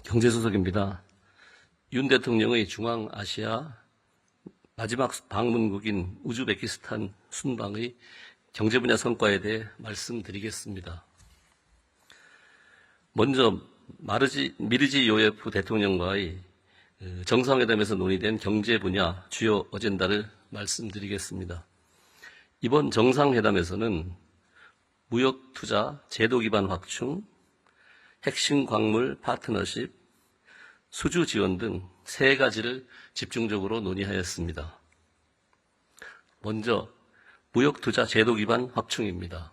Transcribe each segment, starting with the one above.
경제수석입니다. 윤 대통령의 중앙아시아 마지막 방문국인 우즈베키스탄 순방의 경제 분야 성과에 대해 말씀드리겠습니다. 먼저 미르지 요예프 대통령과의 정상회담에서 논의된 경제 분야 주요 어젠다를 말씀드리겠습니다. 이번 정상회담에서는 무역 투자 제도 기반 확충, 핵심 광물 파트너십, 수주 지원 등 세 가지를 집중적으로 논의하였습니다. 먼저 무역 투자 제도 기반 확충입니다.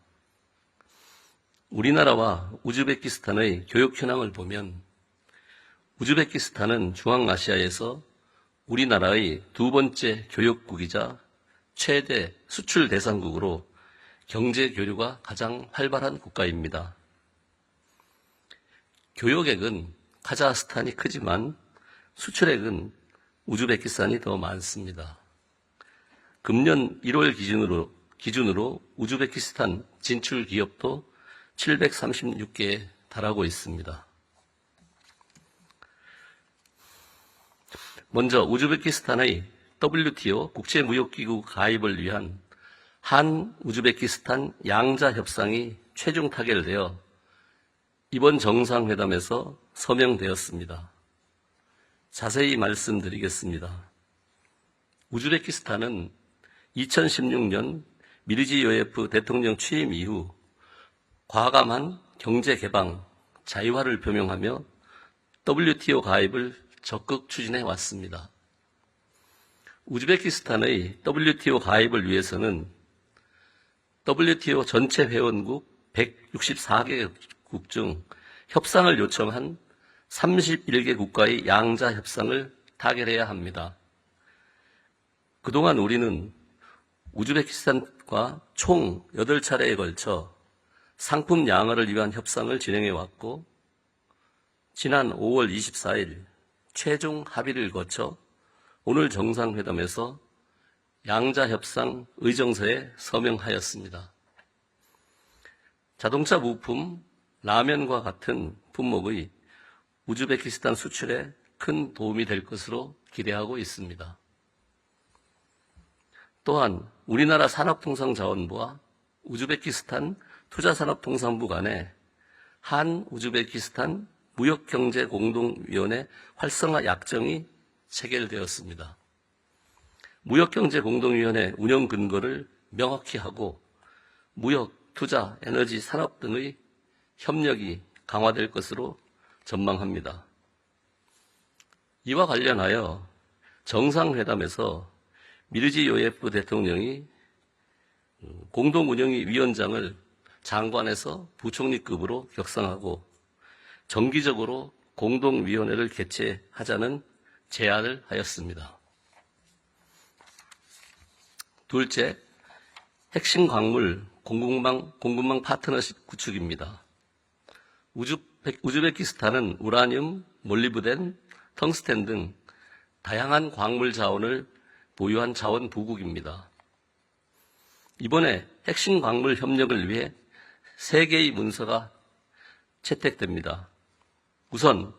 우리나라와 우즈베키스탄의 교역 현황을 보면 우즈베키스탄은 중앙아시아에서 우리나라의 두 번째 교역국이자 최대 수출 대상국으로 경제 교류가 가장 활발한 국가입니다. 교역액은 카자흐스탄이 크지만 수출액은 우즈베키스탄이 더 많습니다. 금년 1월 기준으로 우즈베키스탄 진출 기업도 736개에 달하고 있습니다. 먼저 우즈베키스탄의 WTO 국제무역기구 가입을 위한 한 우즈베키스탄 양자 협상이 최종 타결되어 이번 정상회담에서 서명되었습니다. 자세히 말씀드리겠습니다. 우즈베키스탄은 2016년 미르지요예프 대통령 취임 이후 과감한 경제 개방, 자유화를 표명하며 WTO 가입을 적극 추진해 왔습니다. 우즈베키스탄의 WTO 가입을 위해서는 WTO 전체 회원국 164개국 중 협상을 요청한 31개 국가의 양자 협상을 타결해야 합니다. 그동안 우리는 우즈베키스탄과 총 8차례에 걸쳐 상품 양화를 위한 협상을 진행해 왔고 지난 5월 24일 최종 합의를 거쳐 오늘 정상회담에서 양자 협상 의정서에 서명하였습니다. 자동차 부품, 라면과 같은 품목의 우즈베키스탄 수출에 큰 도움이 될 것으로 기대하고 있습니다. 또한 우리나라 산업통상자원부와 우즈베키스탄 투자산업통상부 간에 한 우즈베키스탄 무역경제공동위원회 활성화 약정이 체결되었습니다. 무역경제공동위원회 운영 근거를 명확히 하고 무역, 투자, 에너지, 산업 등의 협력이 강화될 것으로 전망합니다. 이와 관련하여 정상회담에서 미르지 요예프 대통령이 공동운영위 위원장을 장관에서 부총리급으로 격상하고 정기적으로 공동위원회를 개최하자는 제안을 하였습니다. 둘째, 핵심 광물 공급망 파트너십 구축입니다. 우즈베키스탄은 우라늄, 몰리브덴, 텅스텐 등 다양한 광물 자원을 보유한 자원 부국입니다. 이번에 핵심 광물 협력을 위해 3개의 문서가 채택됩니다. 우선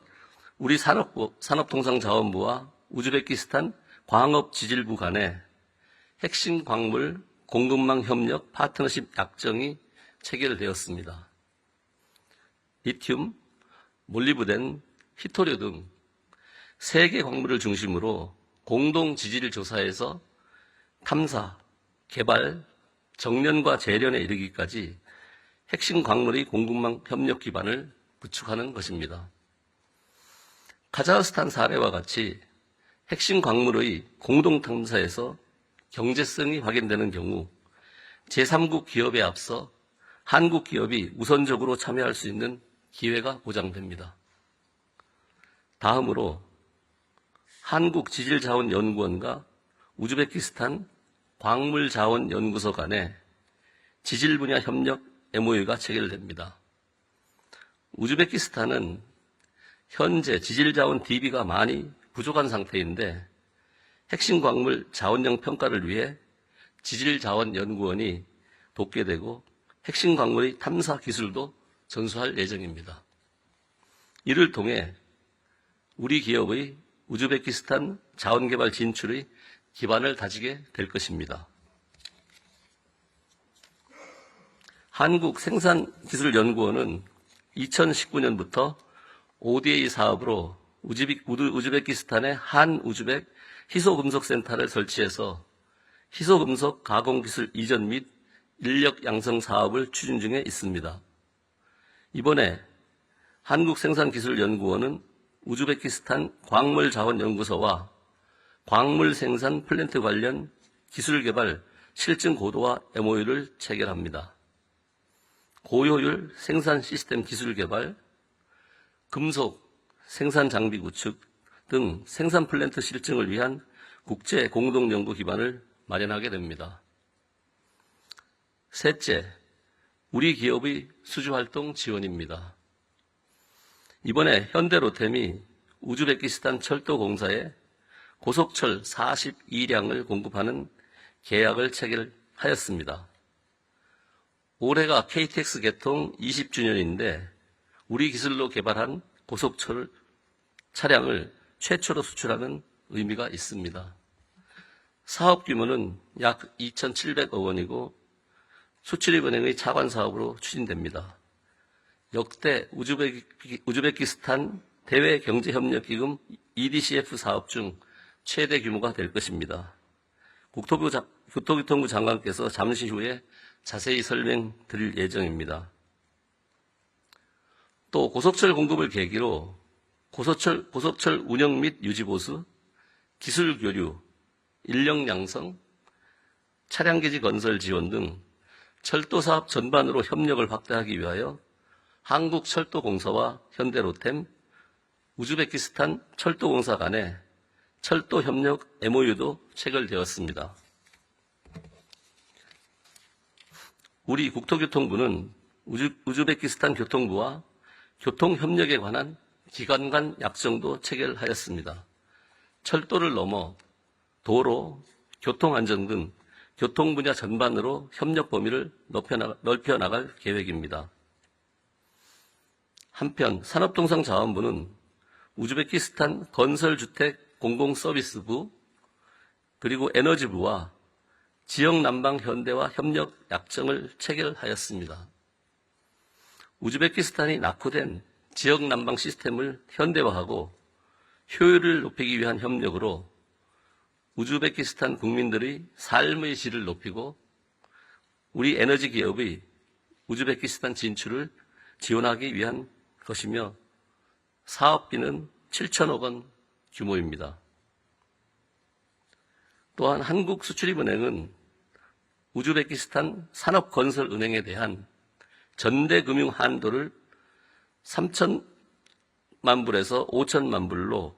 우리 산업통상자원부와 우즈베키스탄 광업지질부 간에 핵심 광물 공급망 협력 파트너십 약정이 체결되었습니다. 리튬, 몰리브덴, 히토류 등 3개 광물을 중심으로 공동 지질 조사에서 탐사, 개발, 정련과 재련에 이르기까지 핵심 광물의 공급망 협력 기반을 구축하는 것입니다. 카자흐스탄 사례와 같이 핵심 광물의 공동 탐사에서 경제성이 확인되는 경우 제3국 기업에 앞서 한국 기업이 우선적으로 참여할 수 있는 기회가 보장됩니다. 다음으로 한국지질자원연구원과 우즈베키스탄 광물자원연구소 간에 지질 분야 협력 MOU가 체결됩니다. 우즈베키스탄은 현재 지질자원 DB가 많이 부족한 상태인데 핵심 광물 자원력 평가를 위해 지질자원연구원이 돕게 되고 핵심 광물의 탐사 기술도 전수할 예정입니다. 이를 통해 우리 기업의 우즈베키스탄 자원개발 진출의 기반을 다지게 될 것입니다. 한국생산기술연구원은 2019년부터 ODA 사업으로 우즈베키스탄에 한우즈벡 희소금속센터를 설치해서 희소금속 가공기술 이전 및 인력 양성 사업을 추진 중에 있습니다. 이번에 한국생산기술연구원은 우즈베키스탄 광물자원연구소와 광물생산 플랜트 관련 기술개발 실증 고도화 MOU를 체결합니다. 고효율 생산 시스템 기술 개발, 금속 생산 장비 구축 등 생산 플랜트 실증을 위한 국제 공동 연구 기반을 마련하게 됩니다. 셋째, 우리 기업의 수주 활동 지원입니다. 이번에 현대로템이 우즈베키스탄 철도공사에 고속철 42량을 공급하는 계약을 체결하였습니다. 올해가 KTX 개통 20주년인데 우리 기술로 개발한 고속철 차량을 최초로 수출하는 의미가 있습니다. 사업 규모는 약 2,700억 원이고 수출입은행의 차관 사업으로 추진됩니다. 역대 우즈베키스탄 대외경제협력기금 EDCF 사업 중 최대 규모가 될 것입니다. 국토교통부 장관께서 잠시 후에 자세히 설명드릴 예정입니다. 또 고속철 공급을 계기로 고속철 운영 및 유지 보수, 기술 교류, 인력 양성, 차량기지 건설 지원 등 철도 사업 전반으로 협력을 확대하기 위하여 한국철도공사와 현대로템, 우즈베키스탄 철도공사 간에 철도협력 MOU도 체결되었습니다. 우리 국토교통부는 우즈베키스탄 교통부와 교통협력에 관한 기관 간 약정도 체결하였습니다. 철도를 넘어 도로, 교통안전 등 교통 분야 전반으로 협력 범위를 넓혀나갈 계획입니다. 한편 산업통상자원부는 우즈베키스탄 건설주택 공공서비스부 그리고 에너지부와 지역난방현대화 협력 약정을 체결하였습니다. 우즈베키스탄이 낙후된 지역난방 시스템을 현대화하고 효율을 높이기 위한 협력으로 우즈베키스탄 국민들의 삶의 질을 높이고 우리 에너지 기업의 우즈베키스탄 진출을 지원하기 위한 것이며 사업비는 7천억 원 규모입니다. 또한 한국수출입은행은 우즈베키스탄 산업건설은행에 대한 전대금융 한도를 3천만 불에서 5천만 불로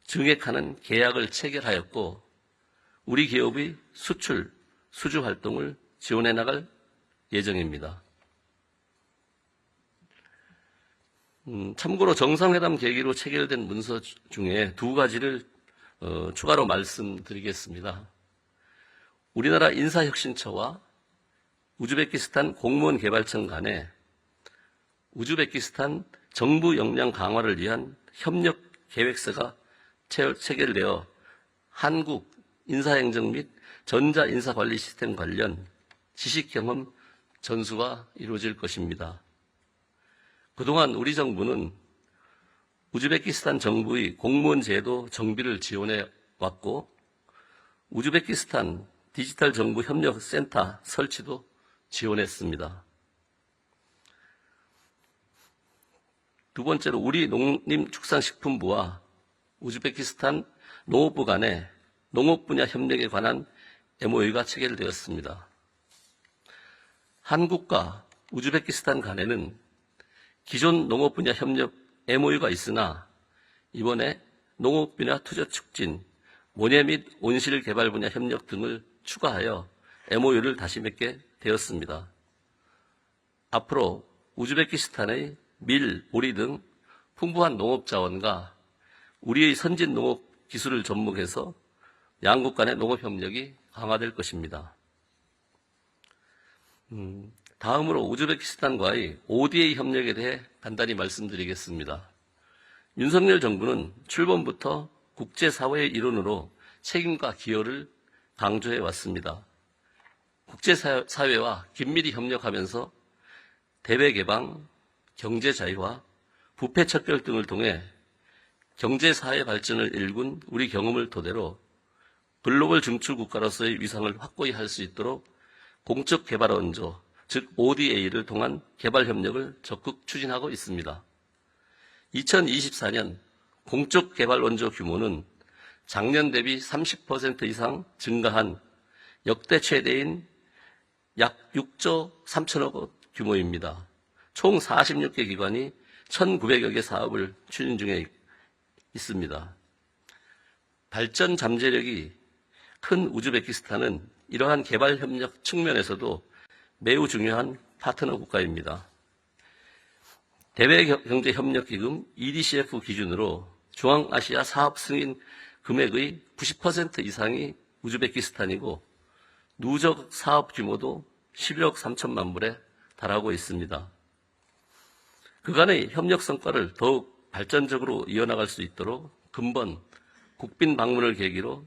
증액하는 계약을 체결하였고 우리 기업의 수출, 수주 활동을 지원해 나갈 예정입니다. 참고로 정상회담 계기로 체결된 문서 중에 두 가지를 추가로 말씀드리겠습니다. 우리나라 인사혁신처와 우즈베키스탄 공무원 개발청 간에 우즈베키스탄 정부 역량 강화를 위한 협력 계획서가 체결되어 한국 인사행정 및 전자인사관리 시스템 관련 지식경험 전수가 이루어질 것입니다. 그동안 우리 정부는 우즈베키스탄 정부의 공무원 제도 정비를 지원해 왔고 우즈베키스탄 디지털 정부 협력 센터 설치도 지원했습니다. 두 번째로 우리 농림축산식품부와 우즈베키스탄 농업부 간에 농업 분야 협력에 관한 MOU가 체결되었습니다. 한국과 우즈베키스탄 간에는 기존 농업 분야 협력 MOU가 있으나 이번에 농업 분야 투자 촉진, 모녀 및 온실 개발 분야 협력 등을 추가하여 MOU를 다시 맺게 되었습니다. 앞으로 우즈베키스탄의 밀, 오리 등 풍부한 농업 자원과 우리의 선진 농업 기술을 접목해서 양국 간의 농업 협력이 강화될 것입니다. 다음으로 우즈베키스탄과의 ODA 협력에 대해 간단히 말씀드리겠습니다. 윤석열 정부는 출범부터 국제사회의 일원으로 책임과 기여를 강조해 왔습니다. 국제사회와 긴밀히 협력하면서 대외 개방, 경제 자유화, 부패 척결 등을 통해 경제사회 발전을 일군 우리 경험을 토대로 글로벌 중추 국가로서의 위상을 확고히 할 수 있도록 공적 개발 원조, 즉 ODA를 통한 개발 협력을 적극 추진하고 있습니다. 2024년 공적 개발 원조 규모는 작년 대비 30% 이상 증가한 역대 최대인 약 6조 3천억 원 규모입니다. 총 46개 기관이 1,900여 개 사업을 추진 중에 있습니다. 발전 잠재력이 큰 우즈베키스탄은 이러한 개발 협력 측면에서도 매우 중요한 파트너 국가입니다. 대외경제협력기금 EDCF 기준으로 중앙아시아 사업 승인 금액의 90% 이상이 우즈베키스탄이고 누적 사업 규모도 11억 3천만 불에 달하고 있습니다. 그간의 협력 성과를 더욱 발전적으로 이어나갈 수 있도록 근본 국빈 방문을 계기로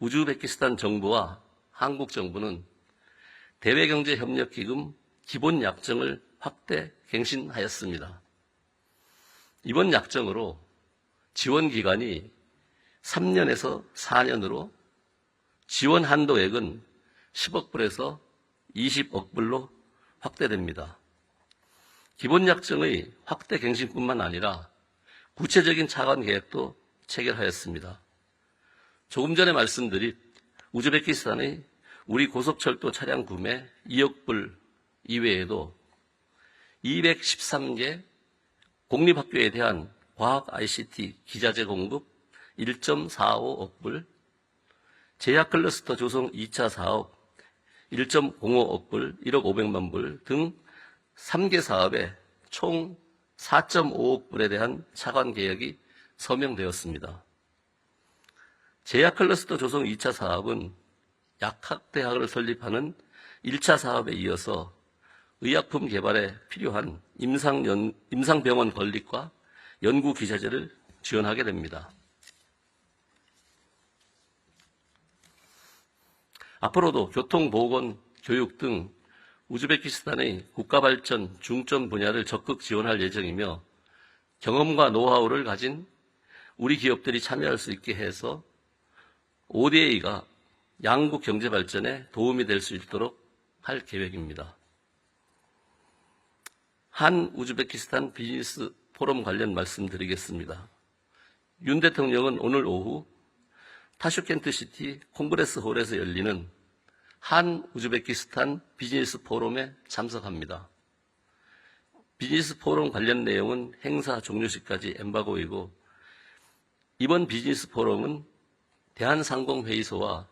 우즈베키스탄 정부와 한국 정부는 대외경제협력기금 기본 약정을 확대 갱신하였습니다. 이번 약정으로 지원 기간이 3년에서 4년으로 지원 한도액은 10억 불에서 20억 불로 확대됩니다. 기본 약정의 확대 갱신뿐만 아니라 구체적인 차관 계획도 체결하였습니다. 조금 전에 말씀드린 우즈베키스탄의 우리 고속철도 차량 구매 2억 불 이외에도 213개 공립학교에 대한 과학 ICT 기자재 공급 1.45억 불, 제약 클러스터 조성 2차 사업 1.05억 불, 1억 500만 불 등 3개 사업에 총 4.5억 불에 대한 차관 계획이 서명되었습니다. 제약 클러스터 조성 2차 사업은 약학대학을 설립하는 1차 사업에 이어서 의약품 개발에 필요한 임상병원 건립과 연구 기자재를 지원하게 됩니다. 앞으로도 교통, 보건, 교육 등 우즈베키스탄의 국가발전 중점 분야를 적극 지원할 예정이며 경험과 노하우를 가진 우리 기업들이 참여할 수 있게 해서 ODA가 양국 경제 발전에 도움이 될 수 있도록 할 계획입니다. 한 우즈베키스탄 비즈니스 포럼 관련 말씀드리겠습니다. 윤 대통령은 오늘 오후 타슈켄트시티 콩그레스 홀에서 열리는 한 우즈베키스탄 비즈니스 포럼에 참석합니다. 비즈니스 포럼 관련 내용은 행사 종료 시까지 엠바고이고 이번 비즈니스 포럼은 대한상공회의소와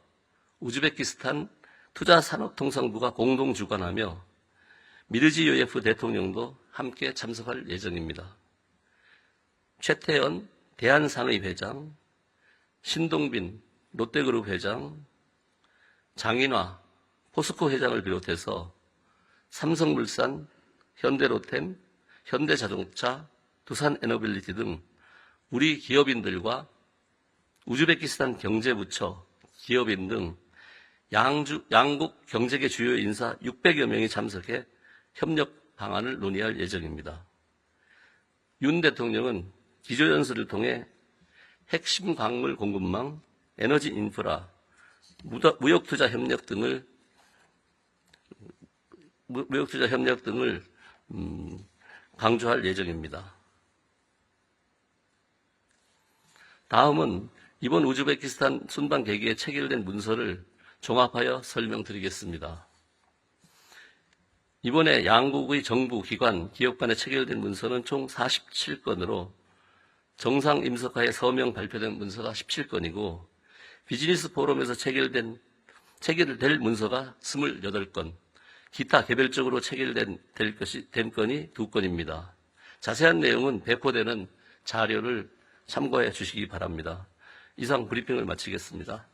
우즈베키스탄 투자산업통상부가 공동 주관하며 미르지요예프 대통령도 함께 참석할 예정입니다. 최태원 대한상의 회장, 신동빈 롯데그룹 회장, 장인화 포스코 회장을 비롯해서 삼성물산, 현대로템, 현대자동차, 두산에너빌리티 등 우리 기업인들과 우즈베키스탄 경제부처, 기업인 등 양국 경제계 주요 인사 600여 명이 참석해 협력 방안을 논의할 예정입니다. 윤 대통령은 기조연설을 통해 핵심 광물 공급망, 에너지 인프라, 무역투자 협력 등을 강조할 예정입니다. 다음은 이번 우즈베키스탄 순방 계기에 체결된 문서를 종합하여 설명드리겠습니다. 이번에 양국의 정부, 기관, 기업 간에 체결된 문서는 총 47건으로 정상 임석하에 서명 발표된 문서가 17건이고 비즈니스 포럼에서 체결될 문서가 28건, 기타 개별적으로 체결된 건이 2건입니다. 자세한 내용은 배포되는 자료를 참고해 주시기 바랍니다. 이상 브리핑을 마치겠습니다.